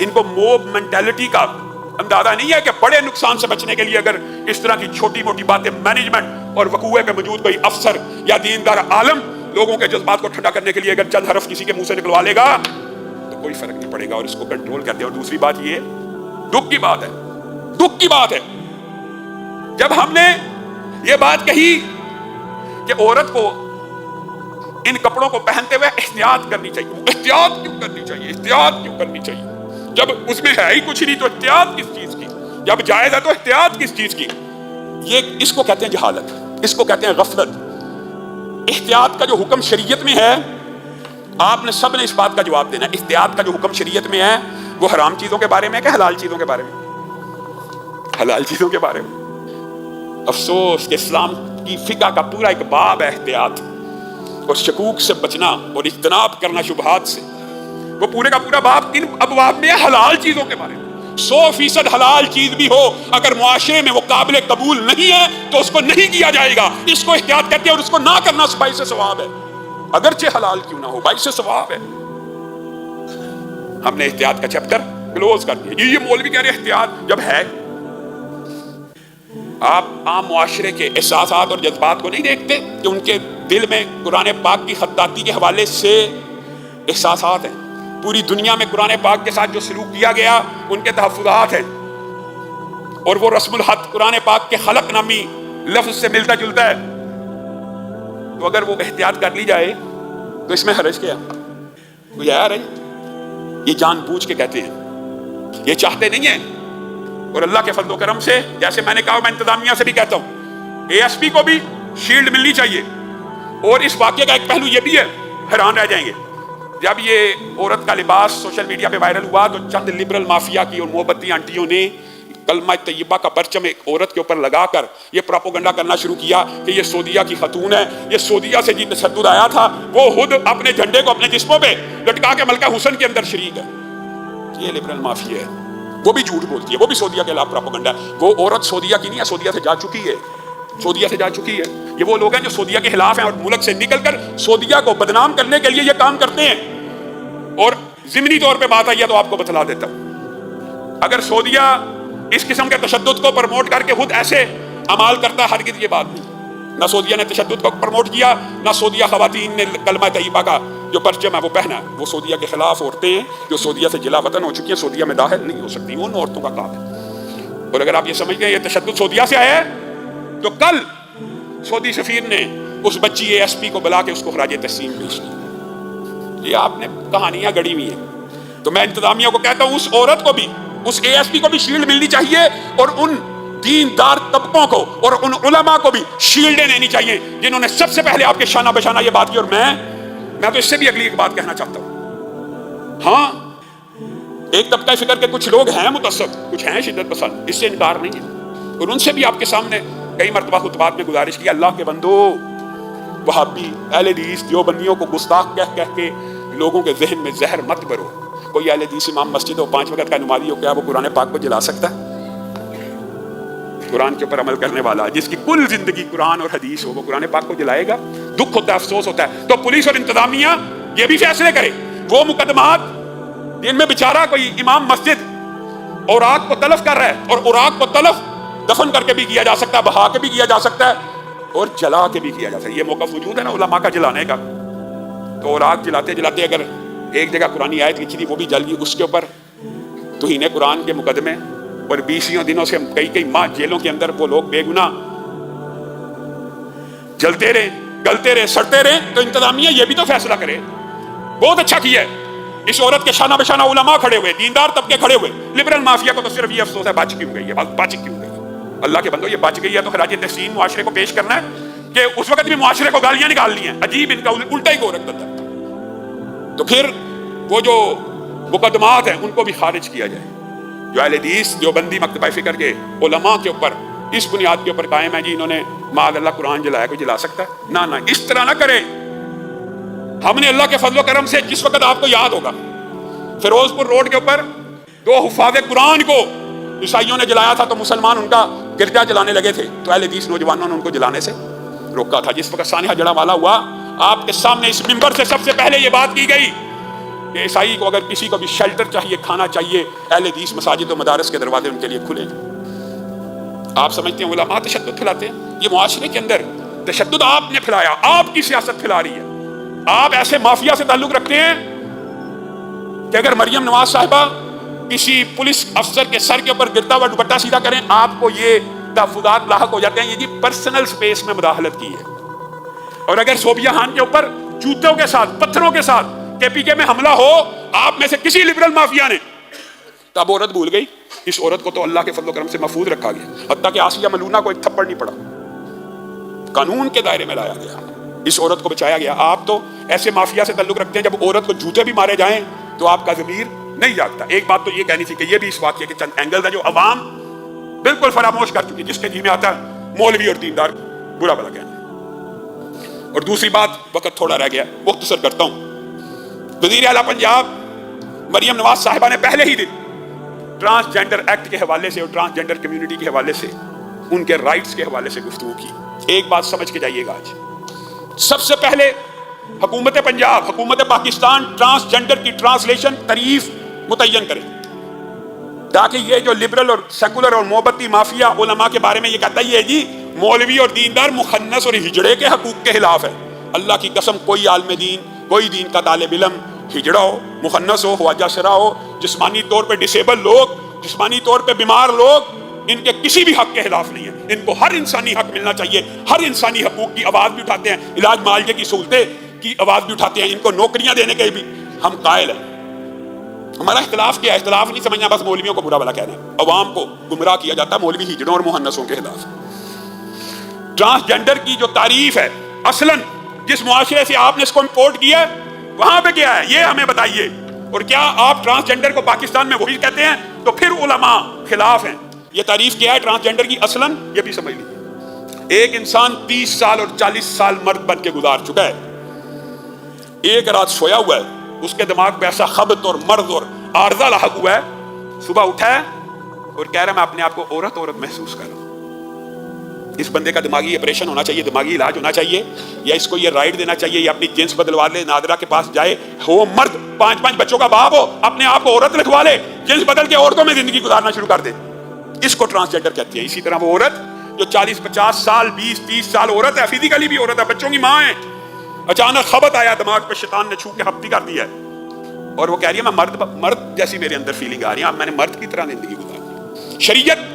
ان کو mob mentality کا اندازہ نہیں ہے کہ بڑے نقصان سے بچنے کے لیے اگر اس طرح کی چھوٹی موٹی باتیں مینجمنٹ اور وقوع پہ موجود کوئی افسر یا دیندار عالم لوگوں کے جذبات کو ٹھنڈا کرنے کے لیے اگر چند حرف کسی کے منہ سے نکلوا لے گا تو کوئی فرق نہیں پڑے گا، اور اس کو کنٹرول کرتے ہیں۔ اور دوسری بات یہ دکھ کی بات ہے، دکھ کی بات ہے جب ہم نے یہ بات کہی کہ عورت کو ان کپڑوں کو پہنتے ہوئے احتیاط کرنی چاہیے۔ احتیاط کیوں کرنی چاہیے؟ احتیاط کیوں کرنی چاہیے جب اس میں ہے ہی کچھ نہیں؟ تو احتیاط کس چیز کی؟ جب جائز ہے تو احتیاط کس چیز کی؟ یہ اس کو کہتے ہیں جہالت، اس کو کہتے ہیں غفلت۔ احتیاط کا جو حکم شریعت میں ہے، آپ نے سب نے اس بات کا جواب دینا ہے۔ احتیاط کا جو حکم شریعت میں ہے وہ حرام چیزوں کے بارے میں ہے کہ حلال چیزوں کے بارے میں؟ حلال چیزوں کے بارے میں۔ افسوس کہ اسلام کی فقہ کا پورا ایک باب ہے احتیاط اور شکوک سے بچنا اور اجتناب کرنا شبہات سے، وہ پورے کا پورا باب ان ابواب میں ہے حلال چیزوں کے بارے میں۔ 100% حلال چیز بھی ہو اگر معاشرے میں وہ قابل قبول نہیں ہے تو اس کو نہیں کیا جائے گا، اس کو احتیاط کرتے ہیں، اور اس کو نہ کرنا باعث ثواب ہے، اگرچہ حلال کیوں نہ ہو، باعث ثواب ہے۔ ہم نے احتیاط کا چیپٹر کلوز کر دیا۔ یہ مولوی کہہ رہے احتیاط جب ہے، آپ عام معاشرے کے احساسات اور جذبات کو نہیں دیکھتے کہ ان کے دل میں قرآن پاک کی خطاطی کے حوالے سے احساسات ہیں؟ پوری دنیا میں قرآن پاک کے ساتھ جو سلوک کیا گیا ان کے تحفظات ہیں، اور وہ رسم الخط قرآن پاک کے خلق نامی لفظ سے ملتا جلتا ہے، تو اگر وہ احتیاط کر لی جائے تو اس میں حرج کیا؟ کوئی یار ہے یہ جان بوجھ کے کہتے ہیں، یہ چاہتے نہیں ہیں۔ اور اللہ کے فضل و کرم سے جیسے میں نے کہا، میں انتظامیہ سے بھی کہتا ہوں، اے ایس پی کو بھی شیلڈ ملنی چاہیے۔ اور اس واقعے کا ایک پہلو یہ بھی ہے، حیران رہ جائیں گے، جب یہ عورت کا لباس سوشل میڈیا پہ وائرل ہوا تو چند لبرل مافیا کی اور محبتی آنٹیوں نے کلمہ طیبہ کا پرچم ایک عورت کے اوپر لگا کر یہ پروپیگنڈا کرنا شروع کیا کہ یہ سعودیہ کی خاتون ہے، یہ سعودیہ سے جی تشدد آیا تھا، وہ خود اپنے جھنڈے کو اپنے جسموں پہ لٹکا کے ملکہ حسن کے اندر شریک ہے۔ یہ لبرل مافیا ہے، وہ بھی جھوٹ بولتی ہے، وہ بھی سعودیہ کے خلاف پروپیگنڈا ہے۔ وہ عورت سعودیہ کی نہیں ہے، سعودیہ سے جا چکی ہے، سعودیہ سے جا چکی ہے۔ یہ وہ لوگ ہیں جو سعودیہ کے خلاف ہیں اور ملک سے نکل کر سعودیہ کو بدنام کرنے کے لیے یہ کام کرتے ہیں۔ اور ضمنی طور پہ بات آئی ہے تو آپ کو بتلا دیتا ہوں، اگر سعودیہ اس قسم کے تشدد کو پروموٹ کر کے خود ایسے عمال کرتا، ہرگز یہ بات نہیں۔ نہ سعودیہ نے تشدد کو پروموٹ کیا، نہ سعودیہ خواتین نے کلمہ طیبہ کا جو پرچم ہے وہ پہنا۔ وہ سعودیہ کے خلاف عورتیں ہیں جو سعودیہ سے جلا وطن ہو چکی ہیں، سعودیہ میں داخل نہیں ہو سکتی، ان عورتوں کا کام ہے۔ اور اگر آپ یہ سمجھتے ہیں یہ تشدد سعودیہ سے آیا ہے تو کل سعودی سفیر نے اس بچی اے ایس پی کو بلا کے اس کو خراج تحسین پیش کی۔ یہ آپ نے کہانیاں گڑی ہوئی ہیں۔ تو میں انتظامیہ کو کہتا ہوں، اس عورت کو بھی، اس اے ایس پی کو بھی شیلڈ ملنی چاہیے، اور ان دیندار طبقوں کو اور ان علماء کو بھی شیلڈیں دینی چاہیے جنہوں نے سب سے پہلے آپ کے شانہ بشانہ یہ بات کی۔ اور میں تو اس سے بھی اگلی ایک بات کہنا چاہتا ہوں، ہاں ایک طبقہ فکر کے کچھ لوگ ہیں متعصب، کچھ ہیں شدت پسند، اس سے انکار نہیں ہے، اور ان سے بھی آپ کے سامنے کئی مرتبہ خطبات میں گزارش کی، اللہ کے بندو، وہابی اہل حدیث دیوبندیوں کو گستاخ کہہ کے لوگوں کے ذہن میں زہر مت بھرو۔ کوئی اہل حدیث امام مسجد ہو، 5 وقت کا نمازی ہو، کیا وہ قرآن پاک کو جلا سکتا ہے؟ قرآن کے اوپر عمل کرنے والا جس کی کل زندگی قرآن اور حدیث ہو، وہ قرآن پاک کو جلائے گا؟ دکھ ہوتا ہے، افسوس ہوتا ہے۔ تو پولیس اور انتظامیہ یہ بھی فیصلے کرے، وہ مقدمات جن میں بیچارہ کوئی امام مسجد اوراق کو تلف کر رہا ہے، اور اوراق کو تلف دفن کر کے بھی کیا جا سکتا ہے، بہا کے بھی کیا جا سکتا ہے، اور جلا کے بھی کیا جا سکتا ہے۔ یہ موقف موجود ہے نا علماء کا جلانے کا۔ تو اوراق جلاتے جلاتے اگر ایک جگہ قرآنی آیت لکھی تھی وہ بھی جل گئی، اس کے اوپر توہین قرآن کے مقدمے، اور 20 دنوں سے کئی ماہ جیلوں کے اندر وہ لوگ بے گناہ جلتے رہے، گلتے رہے، سڑتے رہے۔ تو انتظامیہ یہ بھی تو فیصلہ کرے۔ بہت اچھا کیا ہے، اس عورت کے شانہ بشانہ علماء کھڑے ہوئے، دیندار طبقے کھڑے ہوئے۔ لبرل مافیا کو تو صرف یہ افسوس ہے بچ کیوں گئی ہے، بچ کیوں گئی۔ اللہ کے بندو، یہ بچ گئی ہے تو خراج تحسین معاشرے کو پیش کرنا ہے کہ اس وقت بھی معاشرے کو گالیاں نکالنی ہیں۔ عجیب ان کا الٹا ہی کو رکھتا تھا۔ تو پھر وہ جو مقدمات ہیں ان کو بھی خارج کیا جائے۔ جو اہل حدیث دیوبندی مکتبہ فکر کے علماء کے اوپر اس بنیاد کے اوپر قائم ہے جی انہوں نے معاذ اللہ قرآن جلایا، کوئی جلا سکتا ہے؟ نہ اس طرح نہ کرے۔ ہم نے اللہ کے فضل و کرم سے، جس وقت آپ کو یاد ہوگا فیروز پور روڈ کے اوپر 2 حفاظ قرآن کو عیسائیوں نے جلایا تھا، تو مسلمان ان کا گرجا جلانے لگے تھے، تو اہل حدیث نوجوانوں نے ان کو جلانے سے روکا تھا۔ جس وقت سانحہ جڑا والا ہوا، آپ کے سامنے اس منبر سے سب سے پہلے یہ بات کی گئی کہ عیسائی کو اگر کسی کو بھی شیلٹر چاہیے، کھانا چاہیے، اہل حدیث مساجد و مدارس کے دروازے ان کے لیے کھلے ہیں۔ آپ سمجھتے ہیں علماء تشدد پھیلاتے ہیں؟ یہ معاشرے کے اندر تشدد آپ نے پھیلایا، آپ کی سیاست پھیلا رہی ہے۔ آپ ایسے مافیا سے تعلق رکھتے ہیں کہ اگر مریم نواز صاحبہ کسی پولیس افسر کے سر کے اوپر گرتا ہوا دوپٹہ سیدھا کریں، آپ کو یہ تحفظات لاحق ہو جاتے ہیں، یہ جی پرسنل سپیس میں مداخلت کی ہے۔ اور اگر صوبیہ خان کے اوپر جوتوں کے ساتھ، پتھروں کے ساتھ KPK میں حملہ ہو آپ میں سے کسی لبرل مافیا نے، تب عورت بھول گئی۔ اس عورت کو تو اللہ کے فضل و کرم سے محفوظ رکھا گیا، حتیٰ کہ آسیہ ملونہ کو ایک تھپڑ نہیں پڑا، قانون کے دائرے میں لایا گیا، اس عورت کو بچایا گیا۔ آپ تو ایسے مافیا سے تعلق رکھتے ہیں، جب عورت کو جوتے بھی مارے جائیں تو آپ کا ضمیر نہیں جاگتا۔ ایک بات تو یہ کہنی تھی کہ یہ بھی اس واقعے کے چند اینگلز ہیں جو عوام بالکل فراموش کر چکی، جس کے جی میں آتا ہے مولوی اور دیندار برا بھلا کہنا۔ اور دوسری بات، وقت تھوڑا رہ گیا، مختصر کرتا ہوں۔ وزیر اعلیٰ پنجاب مریم نواز صاحبہ نے پہلے ہی دن ٹرانسجینڈر ایکٹ کے حوالے سے اور ٹرانسجینڈر کمیونٹی کے حوالے سے، ان کے رائٹس کے حوالے سے گفتگو کی۔ ایک بات سمجھ کے جائیے گا، آج سب سے پہلے حکومت پنجاب، حکومت پاکستان ٹرانسجینڈر کی ٹرانسلیشن تعریف متعین کرے، تاکہ یہ جو لبرل اور سیکولر اور محبتی مافیا علماء کے بارے میں یہ کہتا ہے جی مولوی اور دیندار مخنث اور ہجڑے کے حقوق کے خلاف ہے۔ اللہ کی قسم، کوئی عالم دین، کوئی دین کا طالب علم ہجڑا ہو، مخنث ہو، خواجہ سرا ہو، جسمانی طور پہ ڈسیبل لوگ، جسمانی طور پہ بیمار لوگ، ان کے کسی بھی حق کے خلاف نہیں ہے۔ ان کو ہر انسانی حق ملنا چاہیے، ہر انسانی حقوق کی آواز بھی اٹھاتے ہیں، علاج معالجے کی سہولتیں کی آواز بھی اٹھاتے ہیں، ان کو نوکریاں دینے کے بھی ہم قائل ہیں۔ ہمارا اختلاف کیا ہے؟ اختلاف نہیں سمجھنا بس مولویوں کو برا بھلا کہنا ہے۔ عوام کو گمراہ کیا جاتا ہے مولوی ہجڑوں اور مہنسوں کے خلاف۔ ٹرانسجینڈر کی جو تعریف ہے، اصلاً جس معاشرے سے آپ نے اس کو امپورٹ کیا ہے وہاں پہ کیا ہے یہ ہمیں بتائیے۔ اور کیا آپ ٹرانسجینڈر کو پاکستان میں وہی کہتے ہیں تو پھر علماء خلاف ہیں؟ یہ تعریف کیا ہے ٹرانسجینڈر کی اصلاً؟ یہ بھی سمجھ لیجیے، ایک انسان 30 سال اور 40 سال مرد بن کے گزار چکا ہے، ایک رات سویا ہوا ہے، اس کے دماغ پہ ایسا خبط اور مرض اور عارضہ لاحق ہوا ہے، صبح اٹھا ہے اور کہہ رہا ہے میں اپنے آپ کو عورت محسوس کر رہا ہوں۔ اس بندے کا دماغی آپریشن ہونا چاہیے، دماغی علاج ہونا چاہیے، یا اس کو یہ رائٹ دینا چاہیے یا اپنی جنس بدلوا لے، نادرہ کے پاس جائے، ہو مرد، 5 بچوں کا باپ ہو، اپنے آپ کو عورت لکھوا لے، جنس بدل کے عورتوں میں زندگی گزارنا شروع کر دے۔ اس کو ٹرانسجینڈر کہتے ہیں۔ اسی طرح وہ عورت جو 40-50 سال 20-30 سال عورت ہے، فزیکلی بھی عورت ہے، بچوں کی ماں ہے، اچانک خبط آیا دماغ پہ، شیطان نے چھو کے ہفتی کر دیا ہے اور وہ کہہ رہی ہے میں مرد جیسی میرے اندر فیلنگ آ رہی ہے، اب میں نے مرد کی طرح زندگی گزارنی ہے۔ شریعت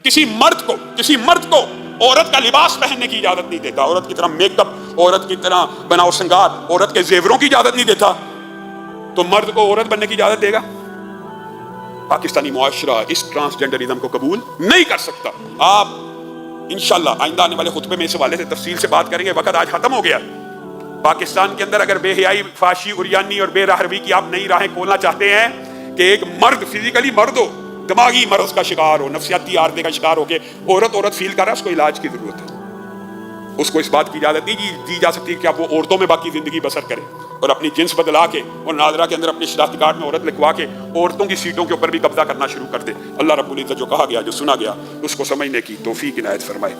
کسی مرد کو عورت کا لباس پہننے کی اجازت نہیں دیتا، عورت کی طرح میک اپ، عورت کی طرح بناؤ سنگار، عورت کے زیوروں کی اجازت نہیں دیتا، تو مرد کو عورت بننے کی اجازت دے گا؟ پاکستانی معاشرہ اس ٹرانسجینڈرزم کو قبول نہیں کر سکتا۔ آپ انشاءاللہ آئندہ آنے والے خطبے میں اس حوالے سے تفصیل سے بات کریں گے، وقت آج ختم ہو گیا۔ پاکستان کے اندر اگر بے حیائی، فحاشی، عریانی اور بے راہروی کی آپ نئی راہیں کھولنا چاہتے ہیں کہ ایک مرد فزیکلی مرد ہو، دماغی مرض کا شکار ہو، نفسیاتی عارضے کا شکار ہو کے عورت فیل کر رہا ہے، اس کو علاج کی ضرورت ہے۔ اس کو اس بات کی اجازت نہیں دی جا سکتی کہ اب وہ عورتوں میں باقی زندگی بسر کرے اور اپنی جنس بدلا کے اور ناظرہ کے اندر اپنی شناختی کارڈ میں عورت لکھوا کے عورتوں کی سیٹوں کے اوپر بھی قبضہ کرنا شروع کر دے۔ اللہ رب العزت جو کہا گیا، جو سنا گیا، اس کو سمجھنے کی توفیق عنایت فرمائے۔